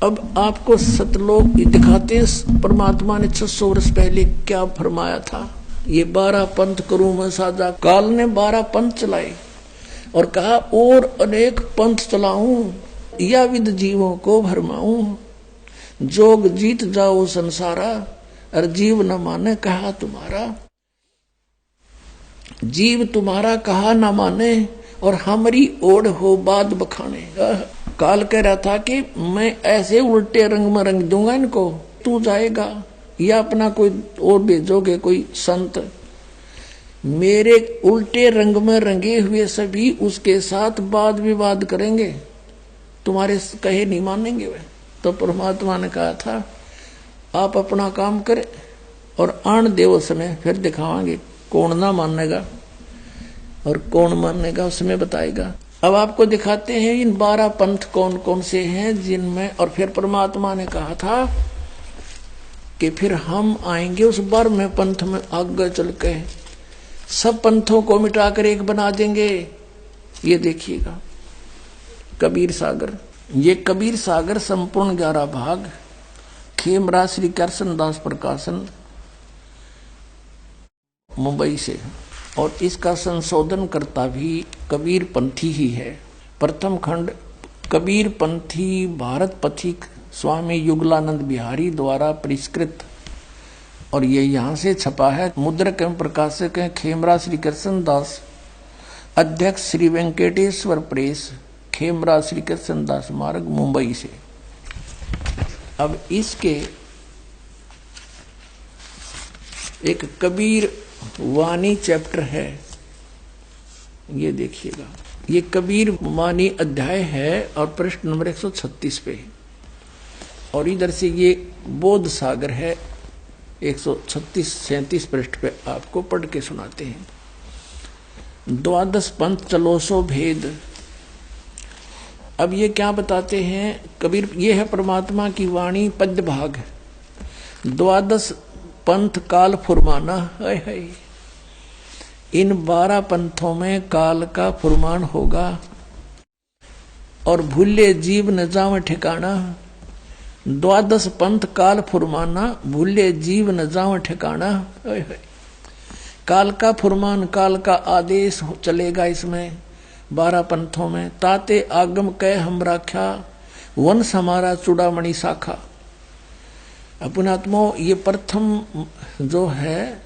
अब आपको सतलोक दिखाते हैं परमात्मा ने 600 वर्ष पहले क्या फरमाया था। ये 12 पंथ करूं मैं साझा। काल ने 12 पंथ चलाए और कहा और अनेक पंथ चलाऊं, या विद जीवों को भरमाऊं। जोग जीत जाओ संसारा, और जीव न माने कहा तुम्हारा। जीव तुम्हारा कहा न माने, और हमारी ओढ़ हो बाद बखाने। काल कह रहा था कि मैं ऐसे उल्टे रंग में रंग दूंगा इनको, तू जाएगा या अपना कोई और भेजोगे कोई संत। मेरे उल्टे रंग में रंगे हुए सभी उसके साथ वाद विवाद करेंगे, तुम्हारे कहे नहीं मानेंगे वे। तो परमात्मा ने कहा था आप अपना काम करें और आन देव समय फिर दिखावांगे कौन ना मानेगा और कौन मानेगा, उसमें बताएगा। अब आपको दिखाते हैं इन 12 पंथ कौन कौन से हैं जिनमें। और फिर परमात्मा ने कहा था कि फिर हम आएंगे उस 12वें पंथ में, आगे चल के सब पंथों को मिटाकर एक बना देंगे। ये देखिएगा कबीर सागर। ये कबीर सागर संपूर्ण 11 भाग, खेमरा श्री कृष्ण दास प्रकाशन मुंबई से, और इसका संशोधन करता भी कबीर पंथी ही है। प्रथम खंड कबीर पंथी भारत पथिक स्वामी युगलानंद बिहारी द्वारा परिष्कृत, और ये यहाँ से छपा है। मुद्रक एवं प्रकाशक हैं खेमरा श्री कृष्ण दास, अध्यक्ष श्री वेंकटेश्वर प्रेस, खेमरा श्री कृष्ण दास मार्ग मुंबई से। अब इसके एक कबीर वाणी चैप्टर है, ये देखिएगा। ये कबीर वाणी अध्याय है और पृष्ठ नंबर 136 पे, और इधर से ये बोध सागर है 136-37 पृष्ठ पे। आपको पढ़ के सुनाते हैं। 12 पंथ चलो सो भेद। अब ये क्या बताते हैं कबीर, ये है परमात्मा की वाणी पद्य भाग। 12 पंथ काल फुरमाना है। इन 12 पंथों में काल का फुरमान होगा, और भूले जीव न जाव ठिकाना। 12 पंथ काल फुरमाना, भूले जीव न जाव ठिकाना। काल का फुरमान, काल का आदेश चलेगा इसमें 12 पंथों में। ताते आगम कह हम राख्या, वंश हमारा चूड़ामणि शाखा। अपनात्मो ये प्रथम जो है,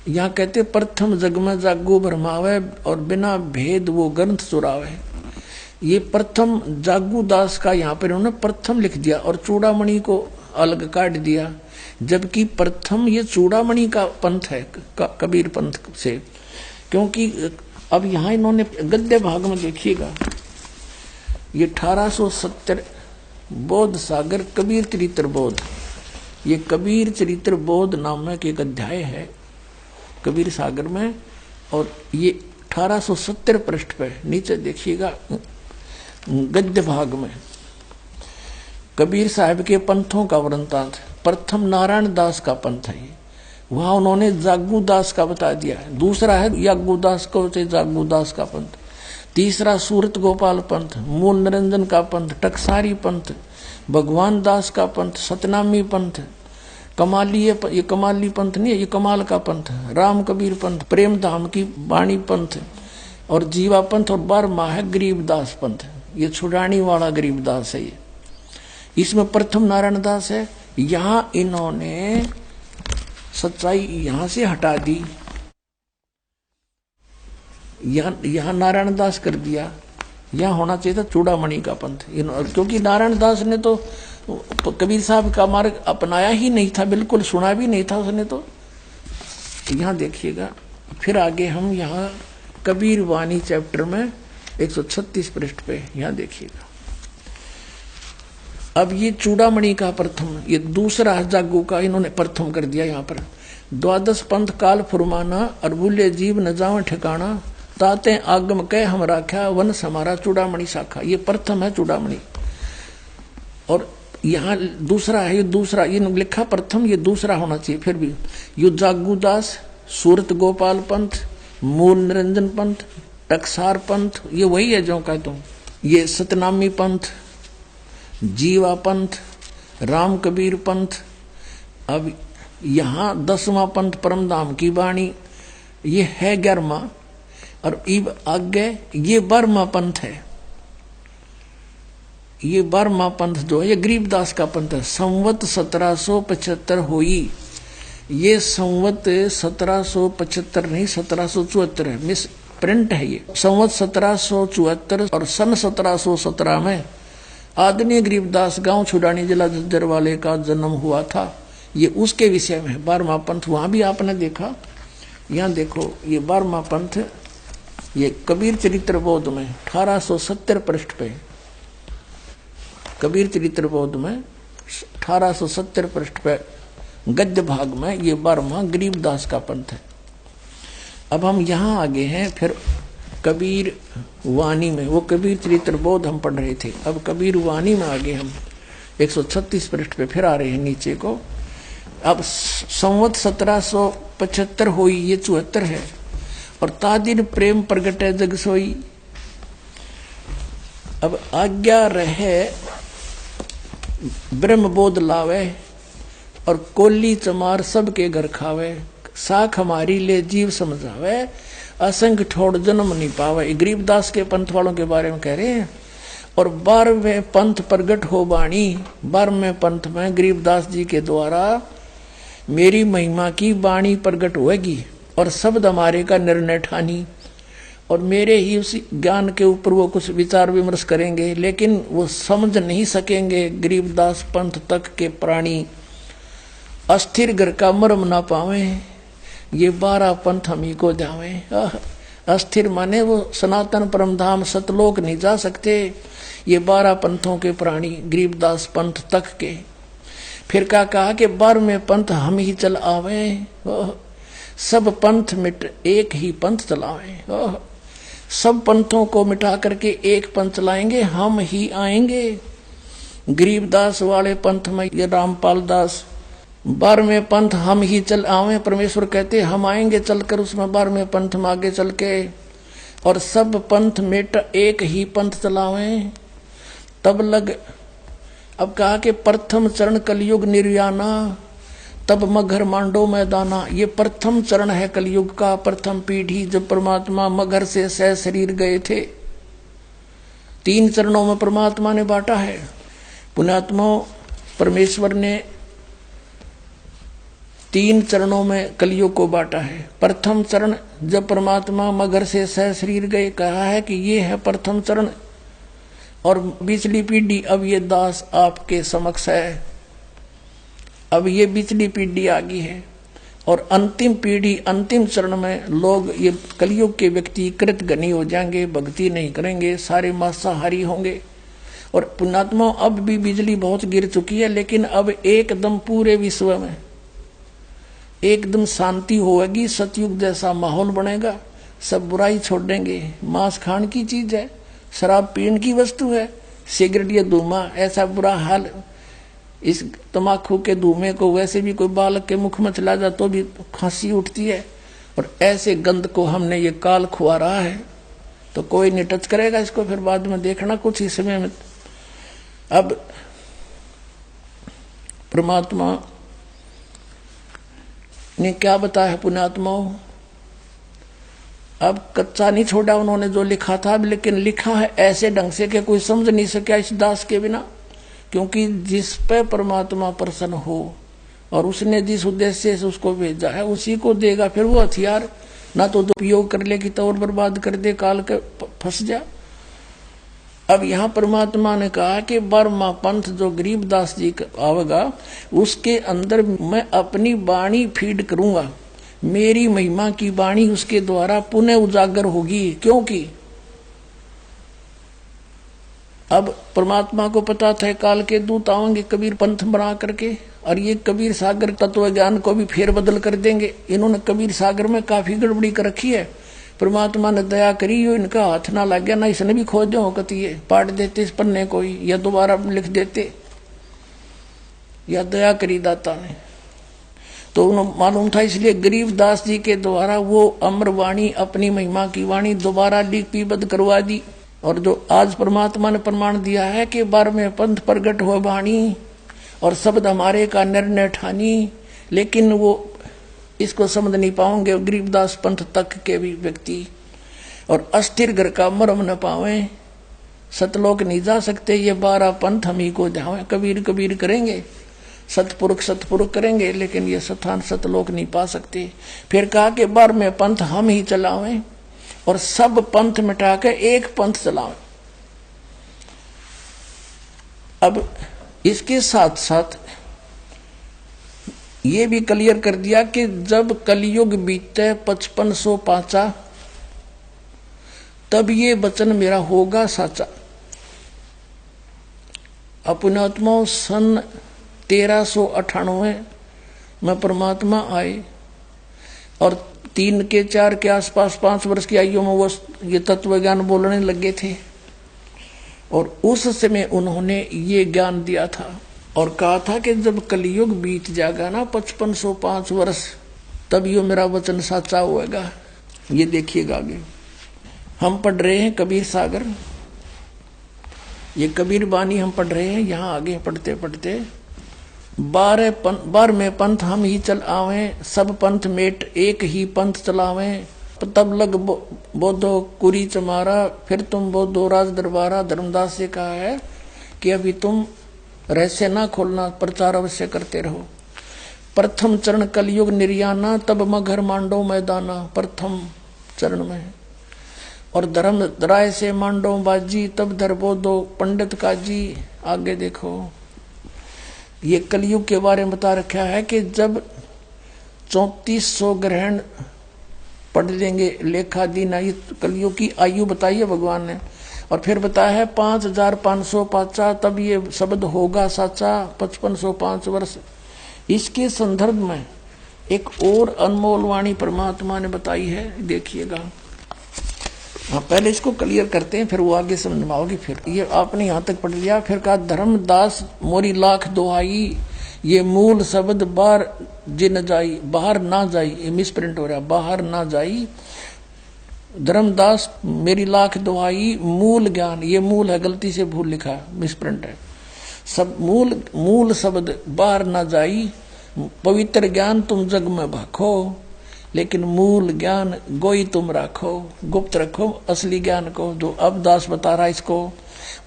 यहाँ कहते प्रथम जग में जागू भरमावे, और बिना भेद वो ग्रंथ चुरावे। ये प्रथम जागू दास का यहाँ पर उन्होंने प्रथम लिख दिया और चूड़ामणि को अलग काट दिया, जबकि प्रथम ये चूड़ामणि का पंथ है कबीर पंथ से। क्योंकि अब यहाँ इन्होंने गद्य भाग में देखिएगा, ये 1870 बोध सागर कबीर चरित्र बोध, ये कबीर चरित्र बोध नामक एक अध्याय है कबीर सागर में, और ये 1870 पृष्ठ पे नीचे देखिएगा गद्य भाग में कबीर साहब के पंथों का वृंतांत। प्रथम नारायण दास का पंथ है, वहां उन्होंने जागू दास का बता दिया। दूसरा है यागू दास को जागू दास का पंथ। तीसरा सूरत गोपाल पंथ, मूल निरंजन का पंथ, टकसारी पंथ, भगवान दास का पंथ, सतनामी पंथ, कमाली, ये कमाली पंथ नहीं है, ये कमाल का पंथ, राम कबीर पंथ, प्रेम धाम की वाणी पंथ, और जीवा पंथ, और 12वां है गरीबदास पंथ। ये छुड़ानी वाला गरीबदास है। ये इसमें प्रथम नारायण दास है। यहां इन्होंने सच्चाई यहां से हटा दी, यहां नारायण दास कर दिया। यहां होना चाहिए था चूड़ामणि का पंथ, क्योंकि नारायण दास ने तो कबीर साहब का मार्ग अपनाया ही नहीं था, बिल्कुल सुना भी नहीं था उसने। तो यहां देखिएगा। फिर आगे हम यहाँ कबीर वाणी चैप्टर में 136 पृष्ठ पे यहाँ देखिएगा। अब ये चूड़ामणि का प्रथम, ये दूसरा जागू का इन्होंने प्रथम कर दिया यहाँ पर। 12 पंथ काल फुरमाना, और भूले जीव न जाव ठिकाना। ताते आगम कह हम राख्या, वंश हमारा चूड़ामणि शाखा। ये प्रथम है चूड़ामणि, और यहाँ दूसरा है, ये दूसरा, ये लिखा प्रथम, ये दूसरा होना चाहिए। फिर भी यु जागू दास, सूरत गोपाल पंथ, मूल निरंजन पंथ, टकसार पंथ, ये वही है जो कहता हूँ। ये सतनामी पंथ, जीवा पंथ, राम कबीर पंथ। अब यहाँ 10वां पंथ परमधाम की वाणी, ये है 11वां, और इब आगे ये 12वां पंथ है। ये 12वां पंथ जो है ये गरीबदास का पंथ है। संवत 1775 हुई, ये संवत 1775 नहीं 1774 है, मिस प्रिंट है ये। संवत 1774 और सन 1717 में आदरणीय गरीबदास गांव छुड़ानी जिला झज्जर वाले का जन्म हुआ था। ये उसके विषय में 12वां पंथ। वहां भी आपने देखा, यहाँ देखो ये 12वां पंथ, ये कबीर चरित्र बोध में 1870 पृष्ठ पे, कबीर चरित्र बोध में 1870 पृष्ठ पे गद्य भाग में ये 12वां गरीबदास का पंथ है। अब हम यहाँ आगे हैं फिर कबीर वाणी में, वो कबीर चरित्र बोध हम पढ़ रहे थे, अब कबीर वाणी में आगे हम 136 पृष्ठ पे फिर आ रहे हैं नीचे को। अब संवत 1775 हुई, ये 74 है, और तादिन प्रेम प्रगटे जग सोई। अब आज्ञा रहे ब्रह्म बोध लावे, और कोली चमार सबके घर खावे। साख हमारी ले जीव समझावे, असंग ठोड़ जन्म नहीं पावे। गरीबदास के पंथ वालों के बारे में कह रहे हैं। और 12वें पंथ प्रगट हो बाणी, 12वें पंथ में गरीबदास जी के द्वारा मेरी महिमा की वाणी प्रगट होगी, और शब्द हमारे का निर्णय ठानी, और मेरे ही उसी ज्ञान के ऊपर वो कुछ विचार विमर्श करेंगे, लेकिन वो समझ नहीं सकेंगे गरीबदास पंथ तक के प्राणी। अस्थिर घर का मर्म ना पावे, ये 12 पंथ हम ही को जावे। अस्थिर माने वो सनातन परमधाम सतलोक नहीं जा सकते, ये 12 पंथों के प्राणी गरीबदास पंथ तक के। फिर क्या कहा कि 12वें पंथ हम ही चल आवे, सब पंथ मिट एक ही पंथ चलावे। सब पंथों को मिटा करके एक पंथ चलाएंगे, हम ही आएंगे। गरीबदास वाले पंथ में ये रामपाल दास, 12वें पंथ हम ही चल आवे, परमेश्वर कहते हम आएंगे चलकर उसमें 12वें पंथ में आगे चल के, और सब पंथ मिट एक ही पंथ चलावे। तब लग, अब कहा कि प्रथम चरण कलयुग निर्याना, तब मगर मांडो मैदाना। ये प्रथम चरण है कलयुग का, प्रथम पीढ़ी जब परमात्मा मगर से सह शरीर गए थे। 3 चरणों में परमात्मा ने बांटा है। पुण्यात्मा परमेश्वर ने 3 चरणों में कलयुग को बांटा है। प्रथम चरण जब परमात्मा मगर से सह शरीर गए, कहा है कि ये है प्रथम चरण, और पिछली पीढ़ी अब ये दास आपके समक्ष है। अब ये पिछली पीढ़ी आ गई है, और अंतिम पीढ़ी अंतिम चरण में लोग, ये कलयुग के व्यक्ति कृतघ्नी हो जाएंगे, भक्ति नहीं करेंगे, सारे मांसाहारी होंगे। और पुण्यात्मा अब भी बिजली बहुत गिर चुकी है, लेकिन अब एकदम पूरे विश्व में एकदम शांति होगी, सतयुग जैसा माहौल बनेगा, सब बुराई छोड़ देंगे। मांस खान की चीज है, शराब पीने की वस्तु है, सिगरेट या धूमा, ऐसा बुरा हाल। इस तमाकू के धुएं को वैसे भी कोई बालक के मुख में चला जाए तो भी खांसी उठती है, और ऐसे गंध को हमने ये काल खुआ रहा है, तो कोई नहीं टच करेगा इसको, फिर बाद में देखना कुछ ही समय में। अब परमात्मा ने क्या बताया पुण्यात्माओं, अब कच्चा नहीं छोड़ा उन्होंने जो लिखा था, लेकिन लिखा है ऐसे ढंग से कि कोई समझ नहीं सका इस दास के बिना। क्योंकि जिस पे परमात्मा प्रसन्न हो और उसने जिस उद्देश्य से उसको भेजा है उसी को देगा। फिर वो हथियार ना तो उपयोग कर ले कि तो और बर्बाद कर दे, काल के फंस जा। अब यहाँ परमात्मा ने कहा कि 12वां पंथ जो गरीबदास जी का आवेगा, उसके अंदर मैं अपनी वाणी फीड करूंगा, मेरी महिमा की वाणी उसके द्वारा पुनः उजागर होगी। क्योंकि अब परमात्मा को पता था काल के दूत आएंगे कबीर पंथ बना करके, और ये कबीर सागर तत्व ज्ञान को भी फेर बदल कर देंगे। इन्होंने कबीर सागर में काफी गड़बड़ी कर रखी है। परमात्मा ने दया करी, यो इनका हाथ ना लग गया, ना इसने भी खोज दो कती पाट देते इस पन्ने को ही, या दोबारा लिख देते, या दया करी दाता ने। तो उन्हें मालूम था, इसलिए गरीबदास जी के द्वारा वो अमर वाणी, अपनी महिमा की वाणी दोबारा लिपिबद्ध करवा दी। और जो आज परमात्मा ने प्रमाण दिया है कि 12वें पंथ प्रगट हो वाणी और शब्द हमारे का निर्णय ठानी, लेकिन वो इसको समझ नहीं पाओगे गरीबदास पंथ तक के भी व्यक्ति। और अस्थिर घर का मरम न पावे, सतलोक नहीं जा सकते, ये 12 पंथ हम ही को जावे। कबीर कबीर करेंगे, सतपुरुष सतपुरुष करेंगे, लेकिन ये स्थान सतलोक नहीं पा सकते। फिर कहा कि 12वें पंथ हम ही चलावें और सब पंथ मिटा के एक पंथ चलावें। अब इसके साथ साथ ये भी क्लियर कर दिया कि जब कलयुग बीते 5500 पांचा, तब ये वचन मेरा होगा साचा। अपनात्मा सन 1398 में परमात्मा आए और 3 के 4 के आसपास 5 वर्ष की आयु में वो ये तत्व ज्ञान बोलने लगे थे। और उस समय उन्होंने ये ज्ञान दिया था और कहा था कि जब कलयुग बीत जाएगा ना 5505 वर्ष, तब यो मेरा वचन साचा होएगा। ये देखिएगा आगे हम पढ़ रहे हैं कबीर सागर, ये कबीर बानी हम पढ़ रहे हैं। यहाँ आगे पढ़ते पढ़ते 12वें पंथ हम ही चल आवे, सब पंथ मेट एक ही पंथ चलावे। तब लग बोधो कुरी चमारा, फिर तुम बोधो राज दरबारा। धर्मदास से कहा है कि अभी तुम रहस्य ना खोलना, प्रचार अवश्य करते रहो। प्रथम चरण कलयुग निर्याना, तब मगर मांडो मैदाना। प्रथम चरण में और धर्म राय से मांडो बाजी, तब धरबो दो पंडित काजी। आगे देखो ये कलयुग के बारे में बता रखा है कि जब 3400 ग्रहण पढ़ लेंगे लेखा दिन, ये कलयुग की आयु बताई है भगवान ने। और फिर बताया है 5500 पाचा, तब ये शब्द होगा साचा। 5505 वर्ष। इसके संदर्भ में एक और अनमोल वाणी परमात्मा ने बताई है, देखिएगा। हाँ पहले इसको क्लियर करते हैं, फिर वो आगे समझ में आओगी। फिर ये आपने यहाँ तक पढ़ लिया। फिर कहा धर्मदास मोरी लाख दोहाई, ये मूल शब्द बाहर जिन जाई, बाहर ना जाई। ये मिसप्रिंट हो रहा है, बाहर ना जाई। धर्मदास मेरी लाख दोहाई, मूल ज्ञान, ये मूल है, गलती से भूल लिखा है, मिसप्रिंट है। सब मूल शब्द बाहर ना जाई। पवित्र ज्ञान तुम जग में भाखो, लेकिन मूल ज्ञान गोई तुम राखो, गुप्त रखो असली ज्ञान को। जो अब दास बता रहा है इसको,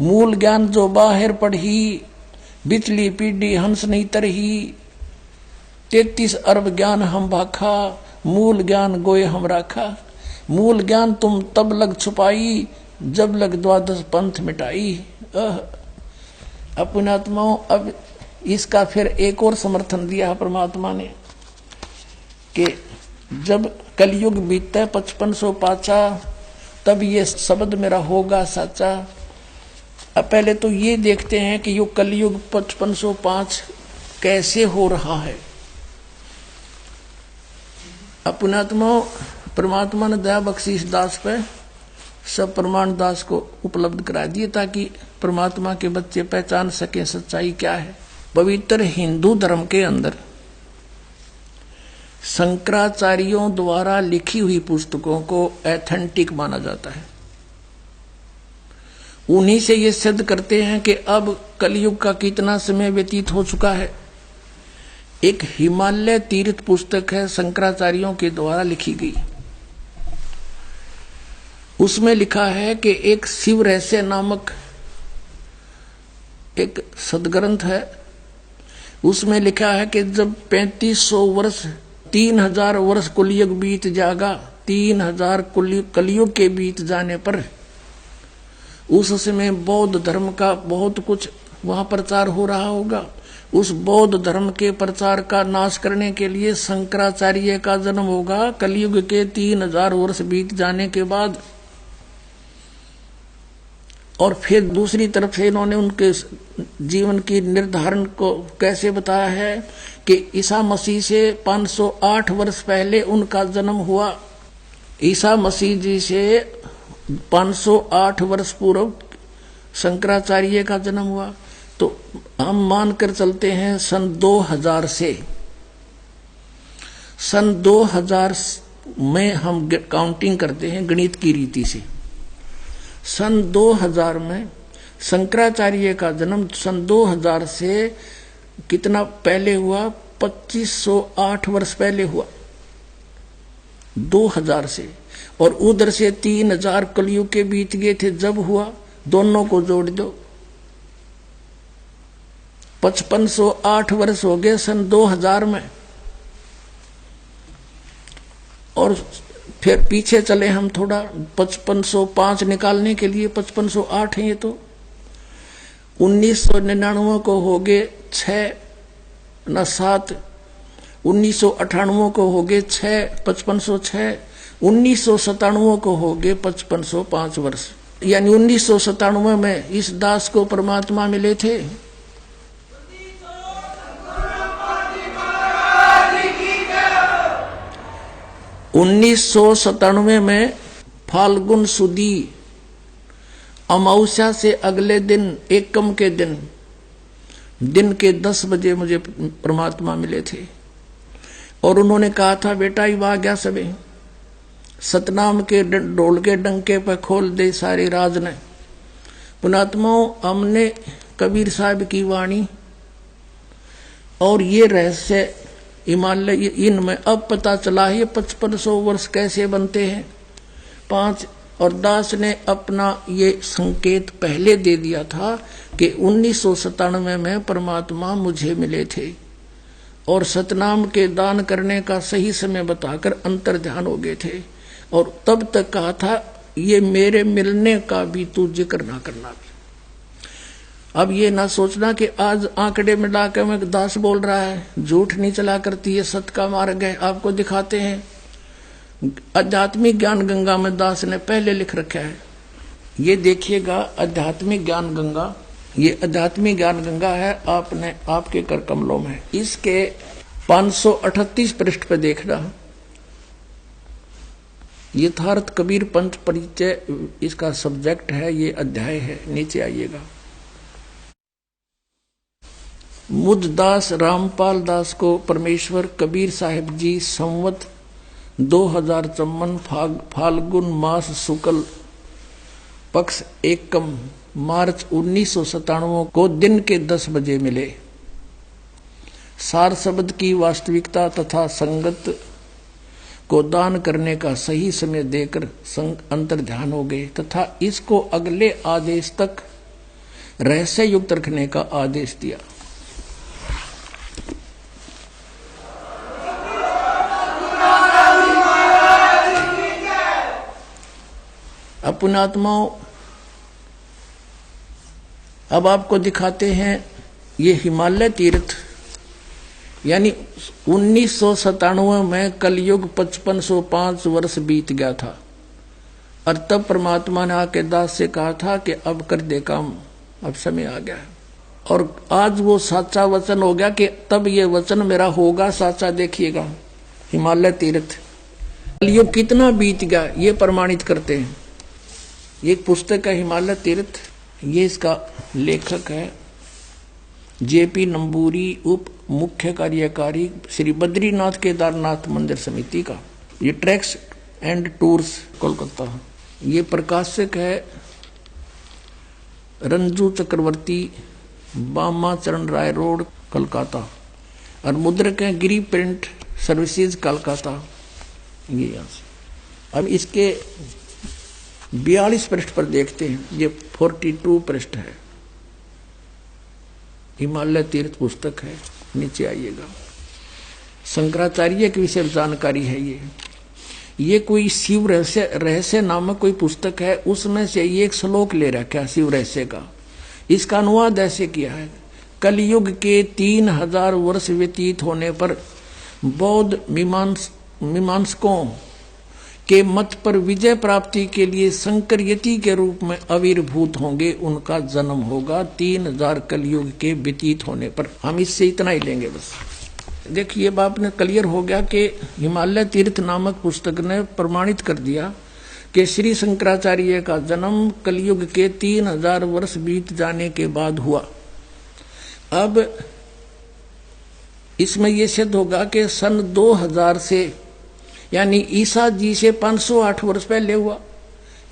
मूल ज्ञान जो बाहर पढ़ी, बिचली पीढ़ी हंस नहीं तरही। 33 अरब ज्ञान हम भाखा, मूल ज्ञान गोए हम राखा। मूल ज्ञान तुम तब लग छुपाई, जब लग 12 पंथ मिटाई। अपने आत्माओं, अब इसका फिर एक और समर्थन दिया है परमात्मा ने कि जब कलयुग बीतता है 5500 पाचा, तब ये शब्द मेरा होगा साचा। अब पहले तो ये देखते हैं कि यो कलयुग 5505 कैसे हो रहा है। अपनात्मा परमात्मा ने दया बख्शी इस दास पे सब प्रमाण दास को उपलब्ध करा दिए, ताकि परमात्मा के बच्चे पहचान सके सच्चाई क्या है। पवित्र हिंदू धर्म के अंदर शंकराचार्यों द्वारा लिखी हुई पुस्तकों को एथेंटिक माना जाता है। उन्हीं से ये सिद्ध करते हैं कि अब कलयुग का कितना समय व्यतीत हो चुका है। एक हिमालय तीर्थ पुस्तक है, शंकराचार्यों के द्वारा लिखी गई। उसमें लिखा है कि एक शिव रहस्य नामक एक सदग्रंथ है। उसमें लिखा है कि जब 3500 वर्ष 3000 वर्ष कलयुग बीत जाएगा, 3000 कलयुग के बीत जाने पर उस समय बौद्ध धर्म का बहुत कुछ वहां प्रचार हो रहा होगा। उस बौद्ध धर्म के प्रचार का नाश करने के लिए शंकराचार्य का जन्म होगा कलयुग के 3000 वर्ष बीत जाने के बाद। और फिर दूसरी तरफ से इन्होंने उनके जीवन की निर्धारण को कैसे बताया है कि ईसा मसीह से 508 वर्ष पहले उनका जन्म हुआ। ईसा मसीह जी से 508 वर्ष पूर्व शंकराचार्य का जन्म हुआ। तो हम मानकर चलते हैं सन 2000 से, सन 2000 में हम काउंटिंग करते हैं गणित की रीति से। सन 2000 में शंकराचार्य का जन्म सन 2000 से कितना पहले हुआ? 2508 वर्ष पहले हुआ, 2000 से। और उधर से 3000 कलयुग के बीत गए थे जब हुआ, दोनों को जोड़ दो, 5508 वर्ष हो गए सन 2000 में। और फिर पीछे चले हम थोड़ा, 5505 निकालने के लिए 5508 है ये तो। 1999 को हो गए 6 न 7, 1998 को हो गए 6, 5506, 1997 को हो गए 5505 वर्ष। यानी 1997 में इस दास को परमात्मा मिले थे। उन्नीस में फाल्गुन सुदी अमावस्या से अगले दिन एकम के दिन के 10 बजे मुझे परमात्मा मिले थे। और उन्होंने कहा था, बेटा ये आ गया सबे, सतनाम के ढोल के डंके पर खोल दे सारे राज ने। पुणात्माओं, हमने कबीर साहब की वाणी और ये रहस्य हिमालय इनमें अब पता चला है 5500 वर्ष कैसे बनते हैं 5। और दास ने अपना ये संकेत पहले दे दिया था कि 1997 में परमात्मा मुझे मिले थे और सतनाम के दान करने का सही समय बताकर अंतर ध्यान हो गए थे। और तब तक कहा था ये मेरे मिलने का भी तू जिक्र ना करना भी। अब ये ना सोचना कि आज आंकड़े मिला के मैं दास बोल रहा है, झूठ नहीं चला करती, ये सत्य का मार्ग है। आपको दिखाते हैं, आध्यात्मिक ज्ञान गंगा में दास ने पहले लिख रखा है, ये देखिएगा आध्यात्मिक ज्ञान गंगा। ये आध्यात्मिक ज्ञान गंगा है, आपने आपके कर कमलों में इसके 538 पृष्ठ पे देखना, यथार्थ कबीर पंथ परिचय इसका सब्जेक्ट है, ये अध्याय है। नीचे आइएगा। मुझदास रामपाल दास को परमेश्वर कबीर साहिब जी संवत 2054 फाल्गुन मास शुक्ल पक्ष एकम मार्च 1997 को दिन के 10 बजे मिले। सार शब्द की वास्तविकता तथा संगत को दान करने का सही समय देकर अंतर ध्यान हो गए तथा इसको अगले आदेश तक रहस्य युक्त रखने का आदेश दिया। पुण्यात्माओं, अब आपको दिखाते हैं ये हिमालय तीर्थ, यानी 1997 में कलयुग 5505 वर्ष बीत गया था। और तब परमात्मा ने आके दास से कहा था कि अब कर दे काम, अब समय आ गया है। और आज वो साचा वचन हो गया कि तब ये वचन मेरा होगा साचा। देखिएगा हिमालय तीर्थ, कलयुग कितना बीत गया ये प्रमाणित करते हैं। ये एक पुस्तक है हिमालय तीर्थ, ये इसका लेखक है जेपी नंबूरी, उप मुख्य कार्यकारी श्री बद्रीनाथ केदारनाथ मंदिर समिति का। ये ट्रैक्स एंड टूर्स कोलकाता। ये प्रकाशक है रंजू चक्रवर्ती, बामा चरण राय रोड कोलकाता। और मुद्रक है गिरी प्रिंट सर्विसेज कोलकाता। ये यहाँ से अब इसके 42 पृष्ठ पर देखते हैं, ये 42 पृष्ठ है, हिमालय तीर्थ पुस्तक है। नीचे आइएगा, शंकराचार्य के विषय जानकारी है। ये कोई शिव रहस्य नामक कोई पुस्तक है, उसमें से ये एक श्लोक ले रखा है शिव रहस्य का। इसका अनुवाद ऐसे किया है, कलयुग के 3000 वर्ष व्यतीत होने पर बौद्ध मीमांसकों के मत पर विजय प्राप्ति के लिए शंकर यति के रूप में आविर्भूत होंगे, उनका जन्म होगा 3000 कलयुग के व्यतीत होने पर। हम इससे इतना ही लेंगे बस। देखिए बाप ने क्लियर हो गया कि हिमालय तीर्थ नामक पुस्तक ने प्रमाणित कर दिया कि श्री शंकराचार्य का जन्म कलयुग के 3000 वर्ष बीत जाने के बाद हुआ। अब इसमें यह सिद्ध होगा कि सन 2000 से, यानी ईसा जी से 508 वर्ष पहले हुआ।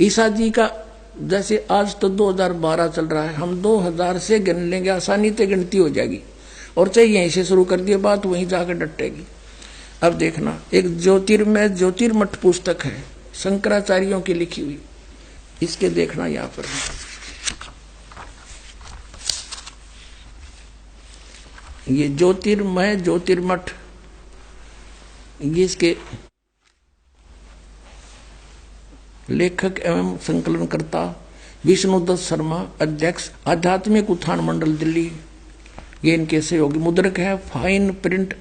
ईसा जी का जैसे आज तो 2012 चल रहा है, हम 2000 से गिन लेंगे, आसानी से गिनती हो जाएगी। और चाहे यहीं से शुरू कर दिए बात, वहीं जाकर डटेगी। अब देखना, एक ज्योतिर्मय ज्योतिर्मठ पुस्तक है शंकराचार्यों की लिखी हुई, इसके देखना यहां पर ये ज्योतिर्मय ज्योतिर्मठ, ये इसके लेखक एवं संकलनकर्ता विष्णुदत्त शर्मा, अध्यक्ष आध्यात्मिक उत्थान मंडल दिल्ली, ये इनके सहयोगी। मुद्रक है फाइन प्रिंट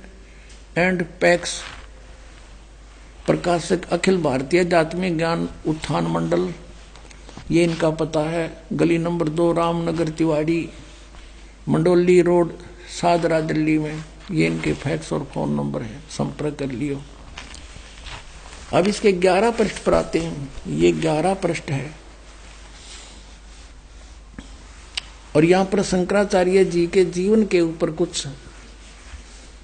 एंड पैक्स, प्रकाशक अखिल भारतीय आध्यात्मिक ज्ञान उत्थान मंडल, ये इनका पता है, गली नंबर 2 रामनगर तिवाड़ी, मंडोली रोड, सादरा, दिल्ली में। ये इनके फैक्स और फोन नंबर है, संपर्क कर लियो। अब इसके 11 पृष्ठ पर आते हैं। ये 11 पृष्ठ है और यहां पर शंकराचार्य जी के जीवन के ऊपर कुछ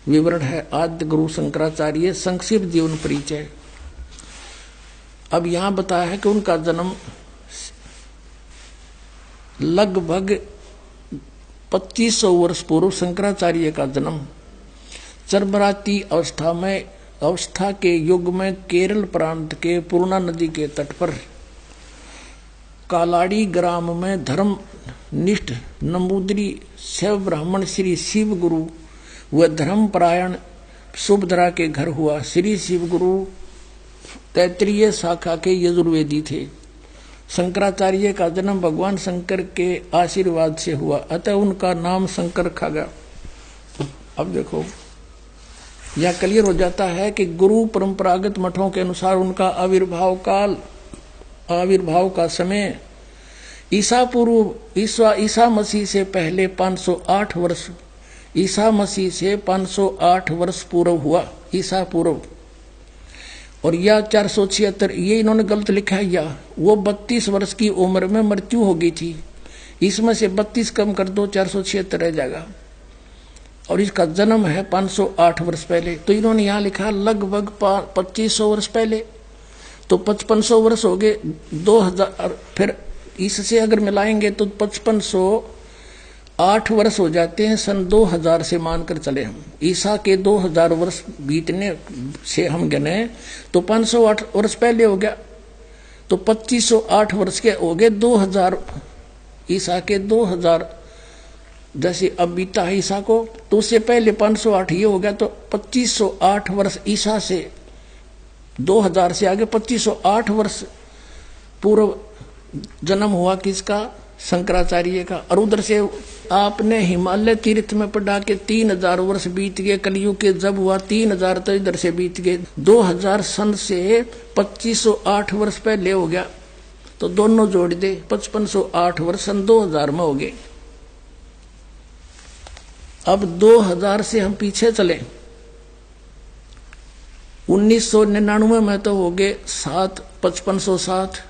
विवरण है। आद्य गुरु शंकराचार्य, संक्षिप्त जीवन परिचय। अब यहां बताया है कि उनका जन्म लगभग 2500 वर्ष पूर्व, शंकराचार्य का जन्म चरबराती अवस्था के युग में केरल प्रांत के पूर्णा नदी के तट पर कालाड़ी ग्राम में धर्म निष्ठ नंबूदरी शैव ब्राह्मण श्री शिव गुरु व धर्मपरायण सुभद्रा के घर हुआ। श्री शिव गुरु तैत्रीय शाखा के यजुर्वेदी थे। शंकराचार्य का जन्म भगवान शंकर के आशीर्वाद से हुआ, अतः उनका नाम शंकर रखा गया। अब देखो, यह क्लियर हो जाता है कि गुरु परंपरागत मठों के अनुसार उनका आविर्भाव का समय ईसा मसीह से पहले 508 वर्ष, ईसा मसीह से 508 वर्ष पूर्व हुआ, ईसा पूर्व। और यह 476, ये इन्होंने गलत लिखा है, या वो 32 वर्ष की उम्र में मृत्यु हो गई थी, इसमें से 32 कम कर दो, 476 रह जाएगा। और इसका जन्म है 508 वर्ष पहले। तो इन्होंने यहाँ लिखा लगभग 2500 वर्ष पहले, तो 5500 वर्ष हो गए, 2000, फिर इससे अगर मिलाएंगे तो 5508 वर्ष हो जाते हैं। सन 2000 से मानकर चले हम, ईसा के 2000 वर्ष बीतने से हम गिने तो 508 वर्ष पहले हो गया, तो 2508 वर्ष के हो गए 2000, ईसा के 2000 जैसे अब बीता है ईसा को, तो उससे पहले 508 ये हो गया, तो 2508 वर्ष ईसा से 2000 से आगे 2508 वर्ष पूर्व जन्म हुआ किसका? शंकराचार्य का। और उधर से आपने हिमालय तीर्थ में पढ़ा के 3000 वर्ष बीत गए, कलयुग के जब हुआ 3000 तो इधर से बीत गए, 2000 सन से 2508 वर्ष पहले हो गया, तो दोनों जोड़ दे 5508 वर्ष सन 2000 में हो गए। अब 2000 से हम पीछे चले, 1999 में तो हो गए 7, 5507,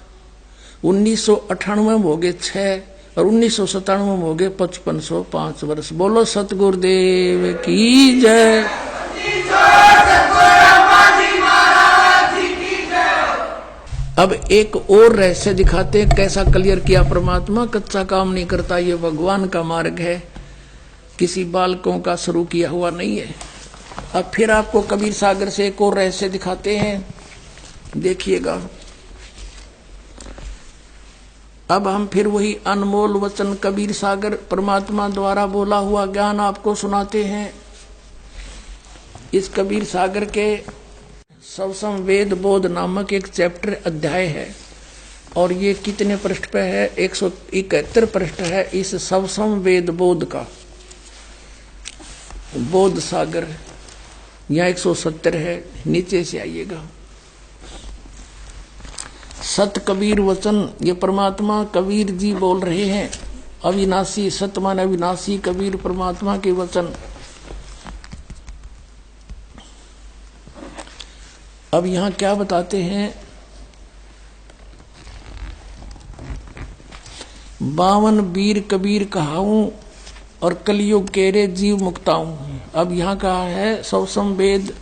1998 में हो गए 6, और 1997 में हो गए 5505 वर्ष। बोलो सतगुरुदेव की जय। अब एक और रहस्य दिखाते हैं, कैसा क्लियर किया परमात्मा, कच्चा काम नहीं करता, ये भगवान का मार्ग है, किसी बालकों का शुरू किया हुआ नहीं है। अब फिर आपको कबीर सागर से एक और रहस्य दिखाते हैं, देखिएगा। अब हम फिर वही अनमोल वचन कबीर सागर परमात्मा द्वारा बोला हुआ ज्ञान आपको सुनाते हैं। इस कबीर सागर के सबसम वेद बोध नामक एक चैप्टर अध्याय है, और ये कितने पृष्ठ पे है? 171 पृष्ठ है इस सबसम वेद बोध का। बोध सागर यहाँ 170 है, नीचे से आइएगा। सत कबीर वचन, ये परमात्मा कबीर जी बोल रहे हैं। अविनाशी, सत मान अविनाशी, कबीर परमात्मा के वचन। अब यहां क्या बताते हैं? 52 वीर कबीर कहाऊं और कलयुग केरे जीव मुक्ताऊं। अब यहां कहा है सबसम वेद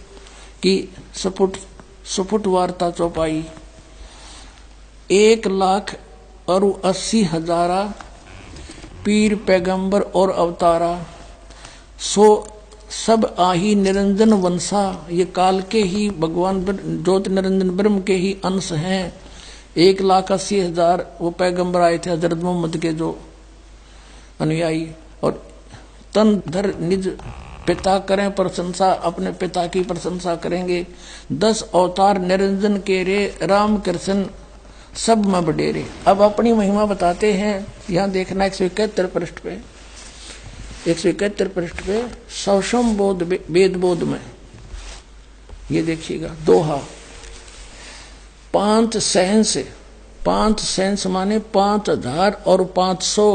की स्फुट वार्ता चौपाई, 1,00,000 और 80,000 पीर पैगंबर और अवतारा, सो सब आही निरंजन वंशा। ये काल के ही भगवान ज्योति निरंजन ब्रह्म के ही अंश हैं। 1,80,000 वो पैगंबर आए थे हजरत मोहम्मद के जो अनुयायी, और तन धर निज पिता करें प्रशंसा, अपने पिता की प्रशंसा करेंगे। 10 अवतार निरंजन के रे, राम कृष्ण सब में बडेरे। अब अपनी महिमा बताते हैं। यहाँ देखना 171 पृष्ठ पे, 171 पृष्ठ पे सौषम बोध वेद बोध में ये देखिएगा दोहा। 5 सहंस, 5 सहंस माने 5,000 और 500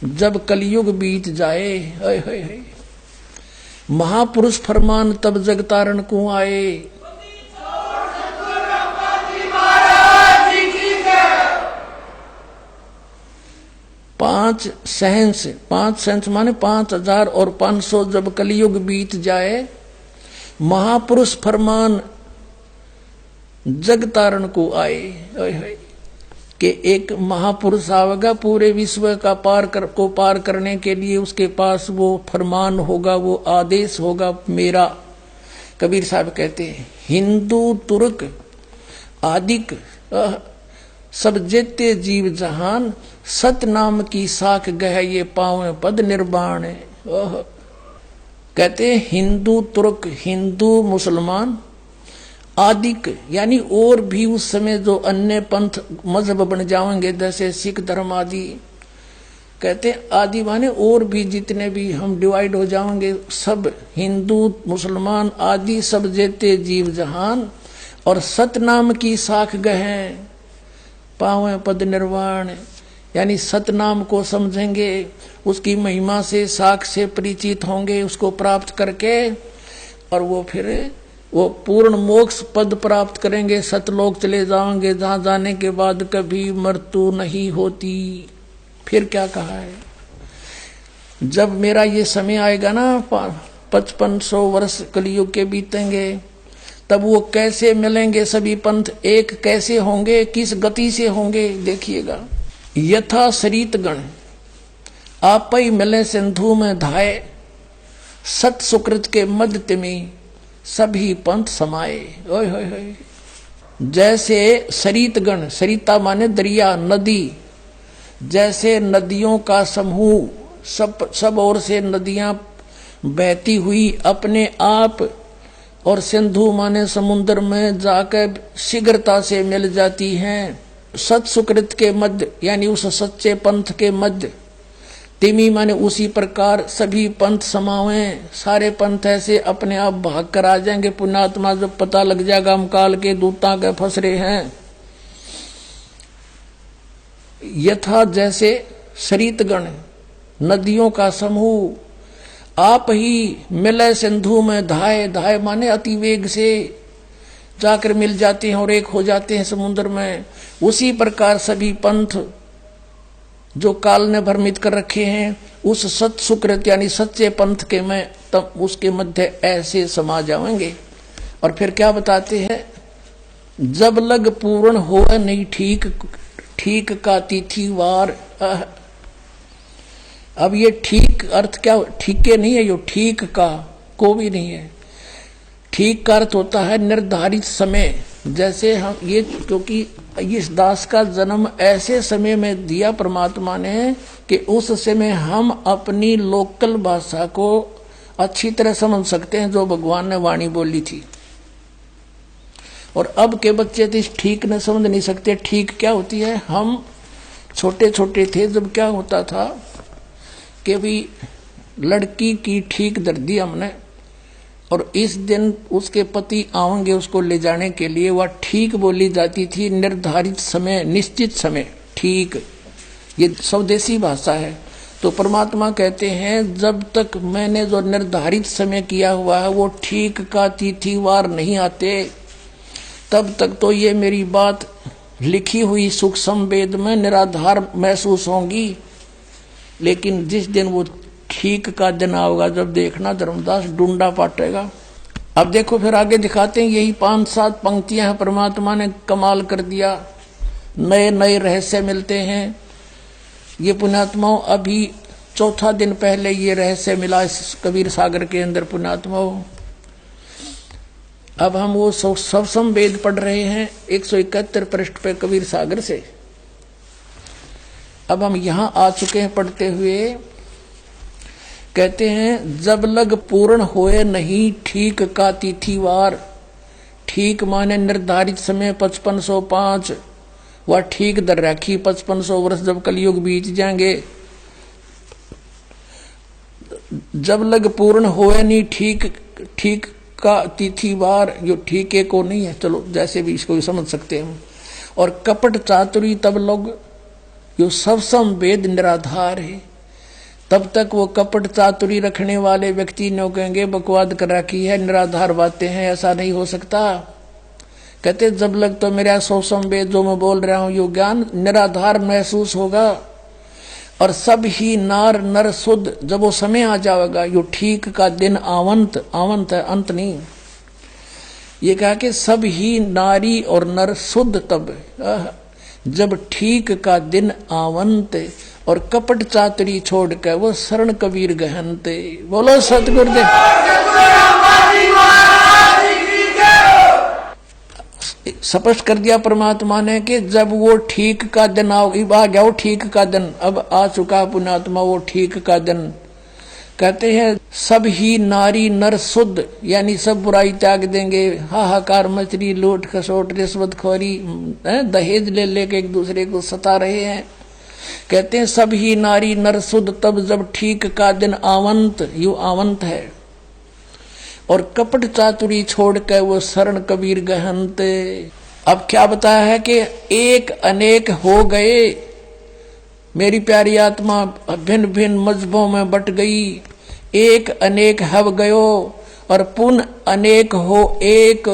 जब कलयुग बीत जाए। हाय हाय हाय, महापुरुष फरमान तब जगतारण को आए। 5 सहंस, 5 सहंस माने 5,000 और 500 जब कलयुग बीत जाए, महापुरुष फरमान जगतारण को आए। कि एक महापुरुष आवेगा पूरे विश्व का पार करने के लिए, उसके पास वो फरमान होगा, वो आदेश होगा मेरा। कबीर साहब कहते हैं हिंदू तुर्क आदिक सब जेते जीव जहान, सत नाम की साख गह ये पावे पद निर्वाण। कहते हैं हिंदू तुर्क, हिंदू मुसलमान आदिक यानी और भी उस समय जो अन्य पंथ मजहब बन जाएंगे जैसे सिख धर्म आदि। कहते आदि माने और भी जितने भी हम डिवाइड हो जाएंगे, सब हिंदू मुसलमान आदि सब जेते जीव जहान, और सतनाम की साख गहे पावे पद निर्वाण। यानी सतनाम को समझेंगे, उसकी महिमा से साख से परिचित होंगे, उसको प्राप्त करके और वो फिर वो पूर्ण मोक्ष पद प्राप्त करेंगे, सतलोक चले जाएंगे, जहां जाने के बाद कभी मृत्यु नहीं होती। फिर क्या कहा है, जब मेरा ये समय आएगा ना 5500 वर्ष कलयुग के बीतेंगे, तब वो कैसे मिलेंगे सभी पंथ, एक कैसे होंगे, किस गति से होंगे देखिएगा। यथा सरित गण आप ही मिले सिंधु में धाये, सत सुकृत के मध्य में सभी पंथ समाये। ओए होए होए, जैसे सरित गण, सरिता माने दरिया नदी, जैसे नदियों का समूह सब ओर से नदियां बहती हुई अपने आप, और सिंधु माने समुद्र में जाकर शीघ्रता से मिल जाती हैं। सत सुकृत के मध्य यानी उस सच्चे पंथ के मध्य, तिमी माने उसी प्रकार सभी पंथ समावे। सारे पंथ ऐसे अपने आप भाग कर आ जाएंगे, पुण्यात्मा जब पता लग जाएगा हम काल के दूता के फंस रहे हैं। यथा जैसे सरितगण नदियों का समूह, आप ही मिले सिंधु में धाये, धाये माने अति वेग से जाकर मिल जाते हैं और एक हो जाते हैं समुद्र में। उसी प्रकार सभी पंथ जो काल ने भ्रमित कर रखे हैं, उस सत सुकृत यानी सच्चे पंथ के में तब उसके मध्य ऐसे समा जाएंगे। और फिर क्या बताते हैं, जब लग पूर्ण हो नहीं ठीक, ठीक का तिथि वार। अब ये ठीक अर्थ क्या, ठीके नहीं है, यो ठीक का को भी नहीं है। ठीक का अर्थ होता है निर्धारित समय। जैसे हम ये, क्योंकि इस दास का जन्म ऐसे समय में दिया परमात्मा ने कि उस समय हम अपनी लोकल भाषा को अच्छी तरह समझ सकते हैं, जो भगवान ने वाणी बोली थी। और अब के बच्चे तो इस ठीक न समझ नहीं सकते। ठीक क्या होती है, हम छोटे छोटे थे जब क्या होता था कि भी लड़की की ठीक दर दी हमने, और इस दिन उसके पति आएंगे उसको ले जाने के लिए, वह ठीक बोली जाती थी। निर्धारित समय, निश्चित समय, ठीक, ये स्वदेशी भाषा है। तो परमात्मा कहते हैं जब तक मैंने जो निर्धारित समय किया हुआ है वो ठीक का तिथिवार नहीं आते, तब तक तो ये मेरी बात लिखी हुई सूक्ष्म वेद में निराधार महसूस होंगी। लेकिन जिस दिन वो ठीक का दिन आओगा, जब देखना धर्मदास डूंडा पाटेगा। अब देखो फिर आगे दिखाते हैं, यही 5-7 पंक्तियां हैं, परमात्मा ने कमाल कर दिया। नए नए रहस्य मिलते हैं। ये पुण्यात्माओं अभी चौथा दिन पहले ये रहस्य मिला इस कबीर सागर के अंदर पुण्यात्माओं। अब हम वो सवसम वेद पढ़ रहे हैं 171 पृष्ठ पे कबीर सागर से। अब हम यहां आ चुके हैं पढ़ते हुए। कहते हैं जब लग पूर्ण होए नहीं ठीक का तिथिवार, ठीक माने निर्धारित समय 5505 वह ठीक दर राखी 5500 वर्ष जब कलयुग बीत जाएंगे। जब लग पूर्ण होए नहीं ठीक का तिथिवार, जो ठीक है को नहीं है, चलो जैसे भी इसको समझ सकते हैं। और कपट चातुरी तब लोग जो सबसम वेद निराधार है, तब तक वो कपट चातुरी रखने वाले व्यक्ति ने कहेंगे बकवाद कर रखी है, निराधार बातें हैं, ऐसा नहीं हो सकता। कहते जब लग तो मेरा सबसम वेद जो मैं बोल रहा हूं यो ज्ञान निराधार महसूस होगा। और सब ही नार नर शुद्ध जब वो समय आ जाएगा, यो ठीक का दिन आवंत, आवंत है अंत नहीं। ये कहा कि सब ही नारी और नर शुद्ध तब जब ठीक का दिन आवंत, और कपट चातुरी छोड़ कर वो शरण कबीर गहनते। बोलो सतगुरुदेव। स्पष्ट कर दिया परमात्मा ने कि जब वो ठीक का दिन आ गया, ठीक का दिन अब आ चुका पुण्यात्मा, वो ठीक का दिन। कहते हैं सब ही नारी नर शुद्ध, यानी सब बुराई त्याग देंगे। हाहाकार मचरी, लूट खसोट, रिश्वतखोरी, दहेज ले लेके एक दूसरे को सता रहे हैं। कहते हैं सब ही नारी नर शुद्ध तब जब ठीक का दिन आवंत, यू आवंत है। और कपट चातुरी छोड़ कर वो शरण कबीर गहनते। अब क्या बताया है कि एक अनेक हो गए, मेरी प्यारी आत्मा भिन्न भिन्न मजहबों में बट गई। एक अनेक हव गयो और पुन अनेक हो एक,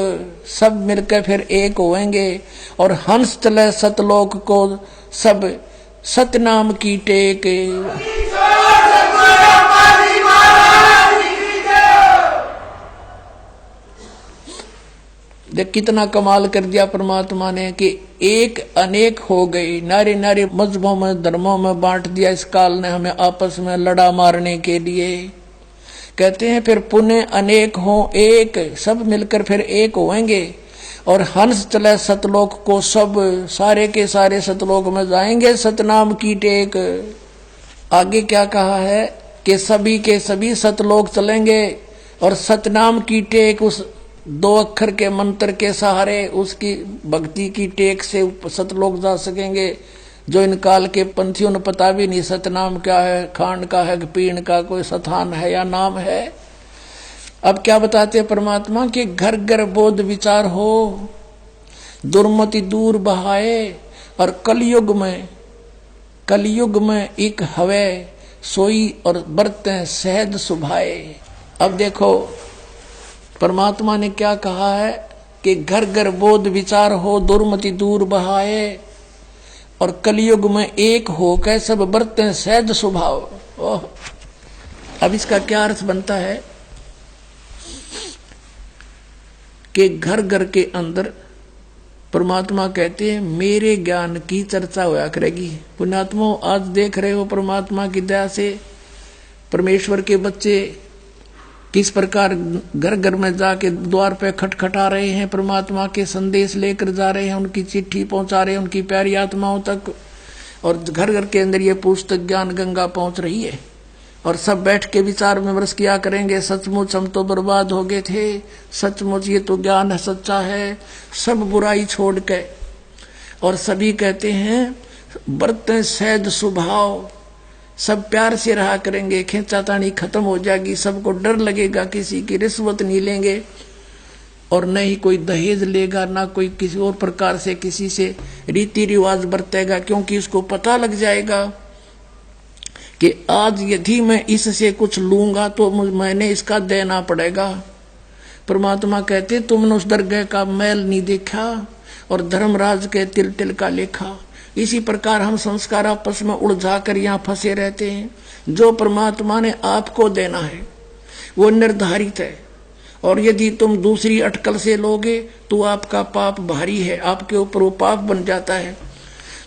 सब मिलकर फिर एक होएंगे। और हंस चले सतलोक को सब सतनाम की टेक। देख कितना कमाल कर दिया परमात्मा ने कि एक अनेक हो गई। नारे नारे मजहबों में धर्मों में बांट दिया इस काल ने हमें आपस में लड़ा मारने के लिए। कहते हैं फिर पुनः अनेक हो एक, सब मिलकर फिर एक होंगे। और हंस चले सतलोक को सब, सारे के सारे सतलोक में जाएंगे सतनाम की टेक। आगे क्या कहा है कि सभी के सभी सतलोक चलेंगे और सतनाम की टेक, उस 2 अक्षर के मंत्र के सहारे उसकी भक्ति की टेक से सतलोक जा सकेंगे। जो इन काल के पंथियों ने पता भी नहीं सतनाम क्या है, खांड का है, पीण का कोई स्थान है या नाम है। अब क्या बताते हैं परमात्मा कि घर घर बोध विचार हो, दुर्मति दूर बहाए। और कलयुग में एक हवे सोई और बरतें सहज सुभाए। अब देखो परमात्मा ने क्या कहा है कि घर घर बोध विचार हो, दुर्मति दूर बहाए। और कलयुग में एक हो के सब बरतें सहज स्वभाव। अब इसका क्या अर्थ बनता है कि घर घर के अंदर परमात्मा कहते हैं मेरे ज्ञान की चर्चा होया करेगी। पुण्यात्मा आज देख रहे हो परमात्मा की दया से परमेश्वर के बच्चे किस प्रकार घर घर में जाके द्वार पे खटखटा रहे हैं, परमात्मा के संदेश लेकर जा रहे हैं, उनकी चिट्ठी पहुंचा रहे हैं उनकी प्यारी आत्माओं तक। और घर घर के अंदर ये पुस्तक ज्ञान गंगा पहुंच रही है। और सब बैठ के विचार विमर्श किया करेंगे, सचमुच हम तो बर्बाद हो गए थे, सचमुच ये तो ज्ञान है, सच्चा है, सब बुराई छोड़ के। और सभी कहते हैं बरतें सहज स्वभाव, सब प्यार से रहा करेंगे, खींचातानी खत्म हो जाएगी, सबको डर लगेगा, किसी की रिश्वत नहीं लेंगे और न ही कोई दहेज लेगा, ना कोई किसी और प्रकार से किसी से रीति रिवाज बरतेगा, क्योंकि उसको पता लग जाएगा कि आज यदि मैं इससे कुछ लूंगा तो मैंने इसका देना पड़ेगा। परमात्मा कहते तुमने उस दरगाह का मैल नहीं देखा और धर्मराज के तिल तिल का लेखा। इसी प्रकार हम संस्कार आपस में उलझा कर यहाँ फंसे रहते हैं। जो परमात्मा ने आपको देना है वो निर्धारित है, और यदि तुम दूसरी अटकल से लोगे तो आपका पाप भारी है, आपके ऊपर वो पाप बन जाता है।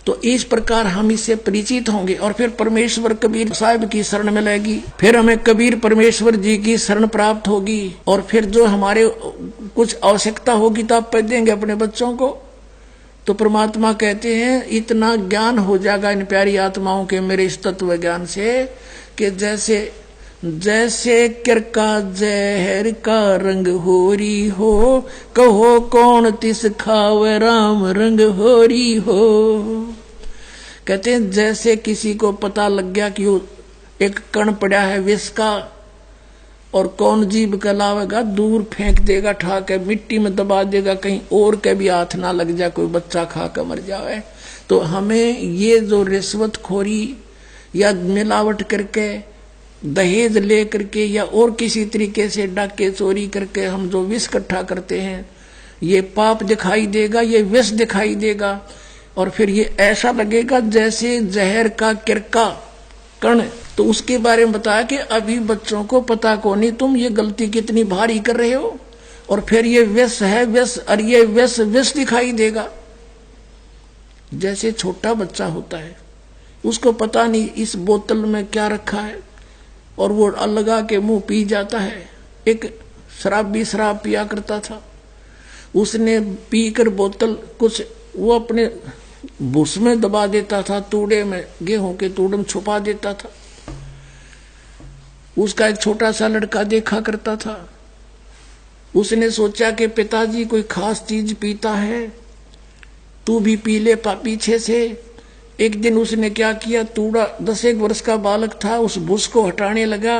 तो इस प्रकार हम इससे परिचित होंगे और फिर परमेश्वर कबीर साहिब की शरण मिलेगी, फिर हमें कबीर परमेश्वर जी की शरण प्राप्त होगी और फिर जो हमारे कुछ आवश्यकता होगी तो आप देंगे अपने बच्चों को। तो परमात्मा कहते हैं इतना ज्ञान हो जाएगा इन प्यारी आत्माओं के मेरे इस तत्व ज्ञान से कि जैसे जैसे किरका जहर का रंग होरी हो, कहो कौन तिस खावे राम रंग होरी हो। कहते हैं जैसे किसी को पता लग गया कि वो एक कण पड़ा है विष का और कौन जीव कहलावेगा, दूर फेंक देगा, ठा के मिट्टी में दबा देगा, कहीं और के भी हाथ ना लग जाए, कोई बच्चा खा कर मर जाए। तो हमें ये जो रिश्वतखोरी या मिलावट करके दहेज ले करके या और किसी तरीके से डाके चोरी करके हम जो विष इकट्ठा करते हैं, ये पाप दिखाई देगा, ये विष दिखाई देगा और फिर ये ऐसा लगेगा जैसे जहर का किरका कण। तो उसके बारे में बताया कि अभी बच्चों को पता को नहीं तुम ये गलती कितनी भारी कर रहे हो और फिर ये विष है विष, और ये विष दिखाई देगा। जैसे छोटा बच्चा होता है उसको पता नहीं इस बोतल में क्या रखा है और वो लगा के मुंह पी जाता है। एक शराबी शराब पिया करता था, उसने पीकर बोतल कुछ वो अपने भूस में दबा देता था, तूड़े में, गेहूं के तूड़े में छुपा देता था। उसका एक छोटा सा लड़का देखा करता था, उसने सोचा कि पिताजी कोई खास चीज पीता है, तू भी पी ले पीछे से। एक दिन उसने क्या किया, तूड़ा 10 वर्ष का बालक था, उस भूस को हटाने लगा,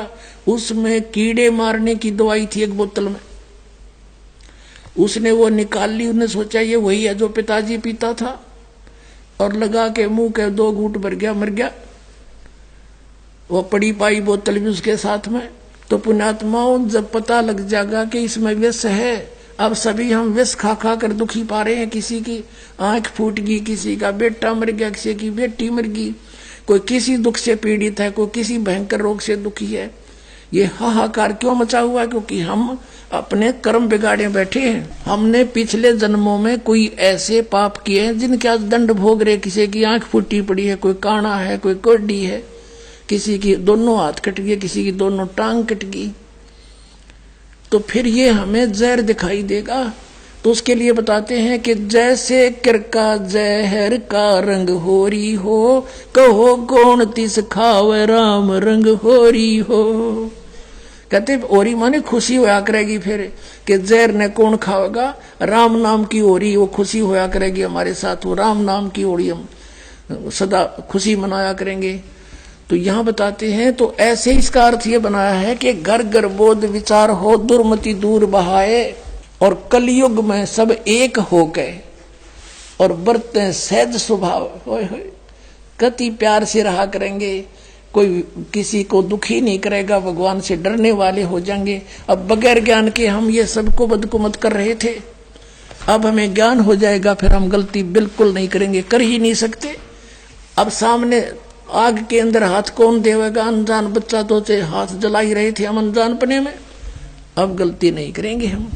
उसमें कीड़े मारने की दवाई थी एक बोतल में, उसने वो निकाल ली। उसने सोचा ये वही है जो पिताजी पीता था और लगा के मुंह के 2 घूंट भर गया, मर गया। वो पड़ी पाई बोतल भी उसके साथ में। तो पुण्यात्माओं जब पता लग जाएगा कि इसमें विष है, अब सभी हम विष खा खा कर दुखी पा रहे हैं, किसी की आंख फूट गई, किसी का बेटा मर गया, किसी की बेटी मर गई, कोई किसी दुख से पीड़ित है, कोई किसी भयंकर रोग से दुखी है। ये हाहाकार क्यों मचा हुआ है? क्योंकि हम अपने कर्म बिगाड़े बैठे हैं। हमने पिछले जन्मों में कोई ऐसे पाप किए हैं जिनके आज दंड भोग रहे। किसी की आंख फूटी पड़ी है, कोई काना है, कोई कोडी है, किसी की दोनों हाथ कट गए, किसी की दोनों टांग कट गई। तो फिर ये हमें जहर दिखाई देगा। तो उसके लिए बताते हैं कि जैसे किरका जहर का रंग होरी हो, कहो कौन तिस खावे राम रंग होरी हो। कहते होरी माने खुशी होया करेगी फिर कि जहर ने कौन खावेगा, राम नाम की होरी, वो खुशी होया करेगी हमारे साथ, वो राम नाम की होरी हम सदा खुशी मनाया करेंगे। तो यहाँ बताते हैं तो ऐसे इसका अर्थ ये बनाया है कि घर घर बोध विचार हो, दुर्मति दूर बहाए और कलयुग में सब एक हो गए और बरते सहज स्वभाव, कति प्यार से रहा करेंगे, कोई किसी को दुखी नहीं करेगा, भगवान से डरने वाले हो जाएंगे। अब बगैर ज्ञान के हम ये सबको बदकुमत कर रहे थे, अब हमें ज्ञान हो जाएगा, फिर हम गलती बिल्कुल नहीं करेंगे, कर ही नहीं सकते। अब सामने आग के अंदर हाथ कौन देवेगा? अनजान बच्चा तो हाथ जला ही रहे थे हम अनजानपने में, अब गलती नहीं करेंगे हम।